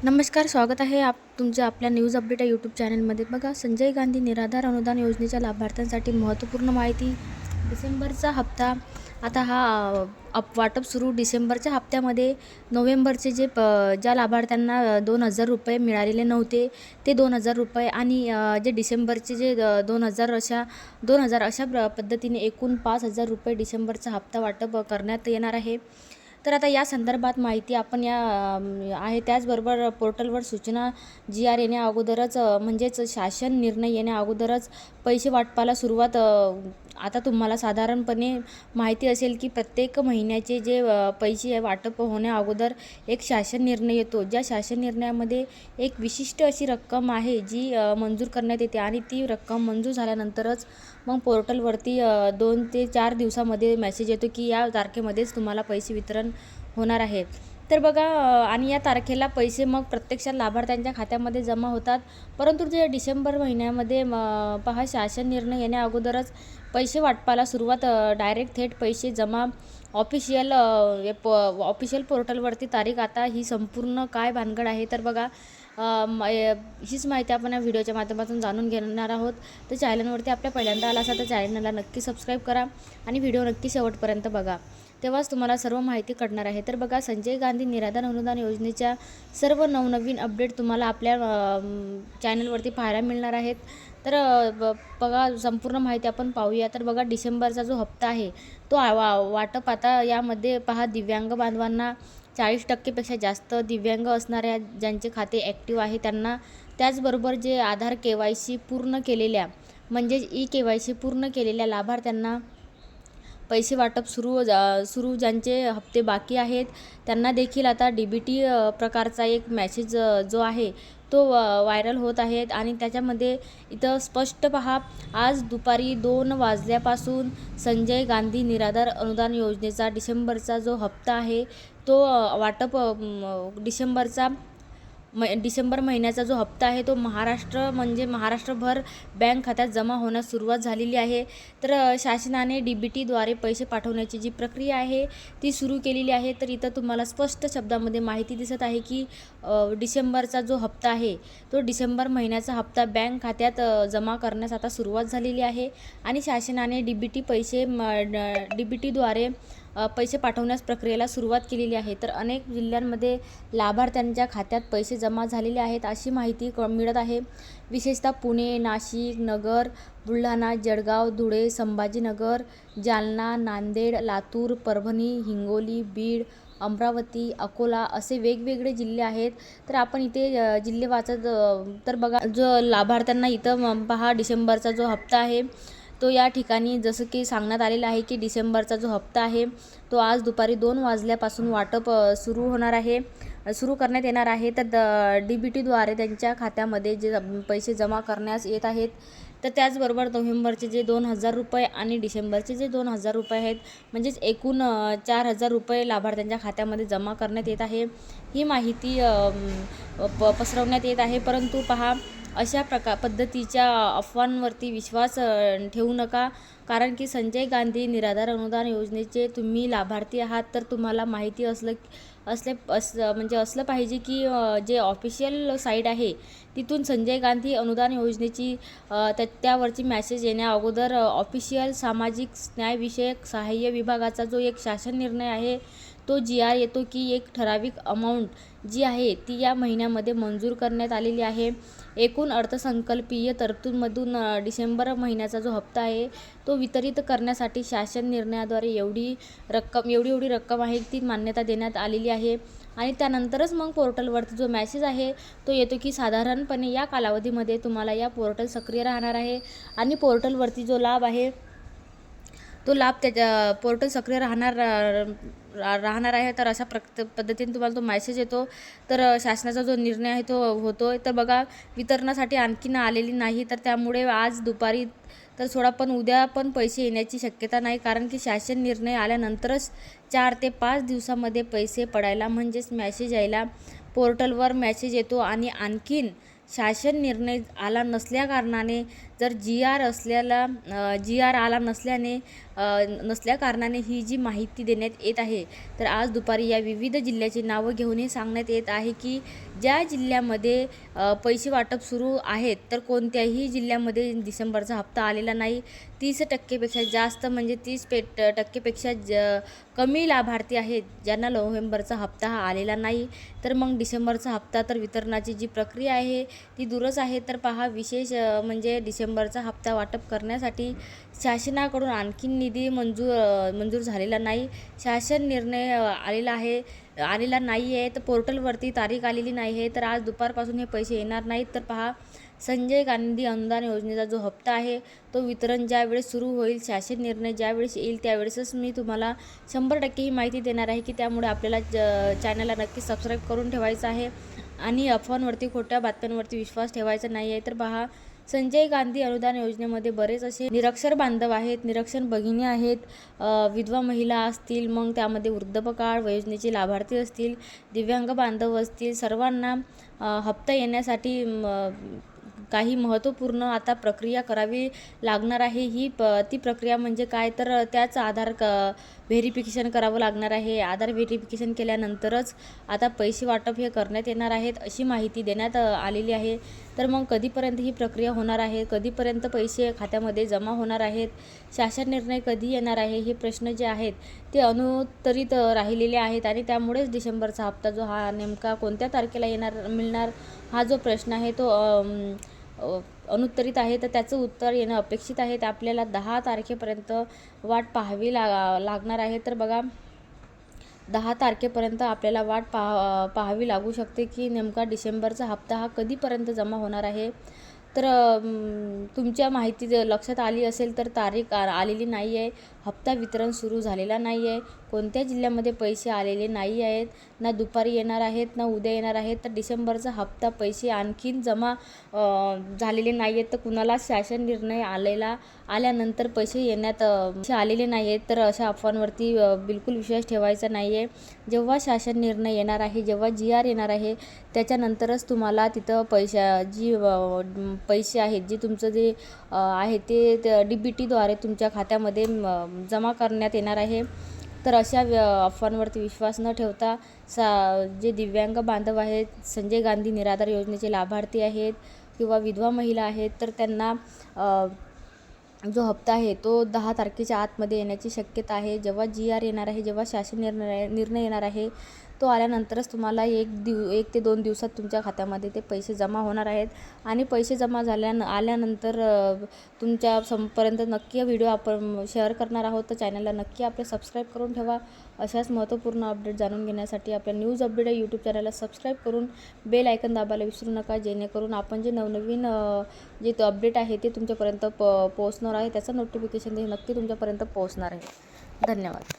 नमस्कार, स्वागत आहे तुमचं आपल्या न्यूज अपडेट या यूट्यूब चॅनलमध्ये. बघा, संजय गांधी निराधार अनुदान योजनेच्या लाभार्थ्यांसाठी महत्त्वपूर्ण माहिती. डिसेंबरचा हप्ता आता हा वाटप सुरू. डिसेंबरच्या हप्त्यामध्ये नोव्हेंबरचे ज्या लाभार्थ्यांना 2,000 रुपये मिळालेले नव्हते ते 2,000 रुपये आणि जे डिसेंबरचे 2,000 अशा पद्धतीने एकूण 5,000 रुपये डिसेंबरचा हप्ता वाटप करण्यात येणार आहे. तर आता या संदर्भात माहिती आपण आहे. त्याचबरोबर पोर्टलवर सूचना GR येण्या अगोदरच म्हणजेच शासन निर्णय येण्या अगोदरच पैसे वाटपाला सुरुवात. आता तुम्हाला साधारणपणे माहिती असेल की प्रत्येक महिन्याचे पैसे वाटप होण्या अगोदर एक शासन निर्णय येतो. ज्या शासन निर्णयामध्ये एक विशिष्ट अशी रक्कम आहे जी मंजूर करण्यात येते आणि ती रक्कम मंजूर झाल्यानंतरच मग पोर्टलवरती 2 ते 4 दिवसामध्ये मेसेज येतो की या तारखेमध्येच तुम्हाला पैसे वितरण होणार आहे. तर बघा, आणि या तारखेला पैसे मग प्रत्यक्षात लाभार्थ्यांच्या खात्यामध्ये जमा होतात. परंतु जे डिसेंबर महिन्यामध्ये पहा, शासन निर्णय येण्या अगोदरच पैसे वाटपाला सुरुवात. डायरेक्ट थेट पैसे जमा. ऑफिशियल पोर्टलवरती तारीख. आता ही संपूर्ण काय भानगड आहे तर बघा, हीच माहिती आपण या व्हिडिओच्या माध्यमातून जाणून घेणार आहोत. तर चॅनलवरती आपल्या पहिल्यांदा आला असाल तर चॅनलला नक्की सबस्क्राईब करा आणि व्हिडिओ नक्की शेवटपर्यंत बघा, तेव्हाच तुम्हाला सर्व माहिती कळणार आहे. तर बघा, संजय गांधी निराधार अनुदान योजनेच्या सर्व नवनवीन अपडेट तुम्हाला आपल्या चॅनलवरती पाहायला मिळणार आहेत. तर बघा, संपूर्ण माहिती आपण पाहूया. तर बघा, डिसेंबरचा जो हप्ता आहे तो वाटप आता यामध्ये पहा, दिव्यांग बांधवांना 40% जास्त दिव्यांग असणाऱ्या ज्यांचे खाते ॲक्टिव्ह आहे त्यांना, त्याचबरोबर जे आधार KYC पूर्ण केलेल्या म्हणजेच KYC पूर्ण केलेल्या लाभार्थ्यांना पैसे वाटप सुरू. ज्यांचे हप्ते बाकी आहेत त्यांना देखील आता DBT प्रकारचा एक मेसेज जो आहे तो व्हायरल होत आहेत. आणि त्याच्यामध्ये इथं स्पष्ट पहा, आज दुपारी 2 वाजल्यापासून संजय गांधी निराधार अनुदान योजनेचा डिसेंबरचा जो हप्ता आहे तो वाटप डिसेंबर महिन्याचा जो हप्ता आहे तो महाराष्ट्रभर बँक खात्यात जमा होण्यास सुरुवात झालेली आहे. तर शासनाने DBTद्वारे पैसे पाठवण्याची जी प्रक्रिया आहे ती सुरू केलेली आहे. तर इथं तुम्हाला स्पष्ट शब्दामध्ये माहिती दिसत आहे की डिसेंबरचा जो हप्ता आहे तो डिसेंबर महिन्याचा हप्ता बँक खात्यात जमा करण्यास आता सुरुवात झालेली आहे. आणि शासनाने DBTद्वारे पैसे पाठवण्यास प्रक्रियेला सुरुवात केलेली आहे. तर अनेक जिल्ह्यांमध्ये लाभार्थ्यांच्या खात्यात पैसे जमा झालेले आहेत अशी माहिती मिळत आहे. विशेषतः पुणे, नाशिक, नगर, बुलढाणा, जळगाव, धुळे, संभाजीनगर, जालना, नांदेड, लातूर, परभणी, हिंगोली, बीड, अमरावती, अकोला असे वेगवेगळे जिल्हे आहेत. तर आपण इथे जिल्हे वाचत. तर बघा, जो लाभार्थ्यांना इथं पहा, डिसेंबरचा जो हप्ता आहे तो या ठिकाणी जसं की सांगण्यात आलेलं आहे की डिसेंबरचा जो हप्ता आहे तो आज दुपारी 2 वाजल्यापासून वाटप सुरू करण्यात येणार आहे. तर DBTद्वारे त्यांच्या खात्यामध्ये जे पैसे जमा करण्यास येत आहेत. तर त्याचबरोबर नोव्हेंबरचे जे 2,000 रुपये आणि डिसेंबरचे जे 2,000 रुपये आहेत म्हणजेच एकूण 4,000 रुपये लाभार्थ्यांच्या खात्यामध्ये जमा करण्यात येत आहे. ही माहिती पसरवण्यात येत आहे. परंतु पहा, अशा पद्धतीच्या अफवांवरती विश्वास ठेवू नका. कारण की संजय गांधी निराधार अनुदान योजनेचे तुम्ही लाभार्थी आहात तर तुम्हाला माहिती असलं पाहिजे की जे ऑफिशियल साईट आहे तिथून संजय गांधी अनुदान योजनेची त्यावरची मेसेज येण्या अगोदर ऑफिशियल सामाजिक न्यायविषयक सहाय्य विभागाचा जो एक शासन निर्णय आहे तो GR येतो की एक ठराविक अमाऊंट जी आहे ती या महिन्यामध्ये मंजूर करण्यात आलेली आहे. एकूण अर्थसंकल्पीय तरतूदमधून डिसेंबर महिन्याचा जो हप्ता आहे तो वितरित करण्यासाठी शासन निर्णयाद्वारे एवढी रक्कम आहे ती मान्यता देण्यात आलेली आहे. आणि त्यानंतरच मग पोर्टलवरती जो मेसेज आहे तो येतो की साधारणपणे या कालावधीमध्ये तुम्हाला या पोर्टल सक्रिय राहणार आहे आणि पोर्टलवरती जो लाभ आहे तो लाभ त्याच्या पोर्टल सक्रिय राहणार आहे. तर अशा पद्धतीने तुम्हाला तो मेसेज येतो. तर शासनाचा जो निर्णय आहे तो होतो. तर बघा, वितरणासाठी आणखीन आलेली नाही तर त्यामुळे आज दुपारी तर सोडा पण उद्या पण पैसे येण्याची शक्यता नाही. कारण की शासन निर्णय आल्यानंतरच 4 ते 5 दिवसामध्ये पैसे पडायला म्हणजेच मेसेज यायला पोर्टलवर मेसेज येतो. आणि आणखीन शासन निर्णय आला नसल्याकारणाने जर जी आर आला नसल्या कारणाने ही जी माहिती देण्यात येत आहे. तर आज दुपारी या विविध जिल्ह्याची नावं घेऊन हे सांगण्यात येत आहे की ज्या जिल्ह्यामध्ये पैसे वाटप सुरू आहेत तर कोणत्याही जिल्ह्यामध्ये डिसेंबरचा हप्ता आलेला नाही. 30% जास्त म्हणजे 30% कमी लाभार्थी आहेत ज्यांना नोव्हेंबरचा हप्ता हा आलेला नाही. तर मग डिसेंबरचा हप्ता तर वितरणाची जी प्रक्रिया आहे ती दूरच आहे. तर पहा, विशेष म्हणजे डिसेंबरचा हप्ता वाटप करण्यासाठी शासनाकडून आणखीन निधी मंजूर झालेला नाही. शासन निर्णय आलेला नाही आहे. तर पोर्टलवरती तारीख आलेली नाही आहे. तर आज दुपारपासून हे पैसे येणार नाहीत. तर पहा, संजय गांधी अनुदान योजनेचा जो हप्ता आहे तो वितरण ज्यावेळेस सुरू होईल, शासन निर्णय ज्यावेळेस येईल त्यावेळेसच मी तुम्हाला 100% ही माहिती देणार आहे की त्यामुळे आपल्याला चॅनलला नक्की सबस्क्राईब करून ठेवायचं आहे आणि अफवांवरती, खोट्या बातम्यांवरती विश्वास ठेवायचा नाही आहे. तर पहा, संजय गांधी अनुदान योजनेमध्ये बरेच असे निरक्षर बांधव आहेत, निरक्षर भगिनी आहेत, विधवा महिला असतील, मग त्यामध्ये वृद्धपकाळ योजनेचे लाभार्थी असतील, दिव्यांग बांधव असतील, सर्वांना हप्ता येण्यासाठी काही महत्त्वपूर्ण आता प्रक्रिया करावी लागणार आहे. ती प्रक्रिया म्हणजे काय, तर त्याच आधार व्हेरिफिकेशन करावं लागणार आहे. आधार व्हेरिफिकेशन केल्यानंतरच आता पैसे वाटप हे करण्यात येणार आहेत अशी माहिती देण्यात आलेली आहे. तर मग कधीपर्यंत ही प्रक्रिया होणार आहे, कधीपर्यंत पैसे खात्यामध्ये जमा होणार आहेत, शासन निर्णय कधी येणार आहे, हे प्रश्न जे आहेत ते अनुत्तरित राहिलेले आहेत आणि त्यामुळेच डिसेंबरचा हप्ता जो हा नेमका कोणत्या तारखेला मिळणार हा जो प्रश्न आहे तो अनुत्तरित आहे. तर त्याचं उत्तर येणं अपेक्षित आहे. तर आपल्याला 10 तारखेपर्यंत वाट पाहावी लागणार आहे. तर बघा, 10 तारखेपर्यंत आपल्याला वाट पाहावी लागू शकते की नेमका डिसेंबरचा हप्ता हा कधीपर्यंत जमा होणार आहे. तर तुमच्या माहिती लक्षात आली असेल तर तारीख आलेली नाही आहे, हप्ता वितरण सुरू झालेला नाही आहे, कोणत्या जिल्ह्यामध्ये पैसे आलेले नाही आहेत, ना दुपारी येणार आहेत ना उद्या येणार आहेत. तर डिसेंबरचा हप्ता पैसे आणखीन जमा झालेले नाही आहेत. तर कुणाला शासन निर्णय आल्यानंतर पैसे आलेले नाही आहेत तर अशा अफवांवरती बिलकुल विश्वास ठेवायचा नाही आहे. जेव्हा शासन निर्णय येणार आहे, जेव्हा GR येणार आहे त्याच्यानंतरच तुम्हाला तिथं पैसे आहेत जे तुमचं जे आहे ते DBTद्वारे तुमच्या खात्यामध्ये जमा करण्यात येणार आहे. तर अशा अफवांवरती विश्वास न ठेवता जे दिव्यांग बांधव आहेत, संजय गांधी निराधार योजनेचे लाभार्थी आहेत किंवा विधवा महिला आहेत तर त्यांना जो हप्ता आहे तो 10 तारखेच्या आतमध्ये येण्याची शक्यता आहे. जेव्हा GR येणार आहे, जेव्हा शासन निर्णय येणार आहे तो आल्यानंतरच तुम्हाला 1 ते 2 दिवसात तुमच्या खात्यामध्ये ते पैसे जमा होणार आहेत आणि पैसे जमा आल्यानंतर तुमच्यापर्यंत नक्की व्हिडिओ आपण शेअर करणार आहोत. तर चॅनलला नक्की आपले सबस्क्राईब करून ठेवा. अशाच महत्त्वपूर्ण अपडेट जाणून घेण्यासाठी आपल्या न्यूज अपडेट या यूट्यूब चॅनलला सबस्क्राईब करून बेल आयकन दाबायला विसरू नका, जेणेकरून आपण जे नवनवीन जे अपडेट आहे ते तुमच्यापर्यंत पोहोचणार आहे, त्याचं नोटिफिकेशन नक्की तुमच्यापर्यंत पोहोचणार आहे. धन्यवाद.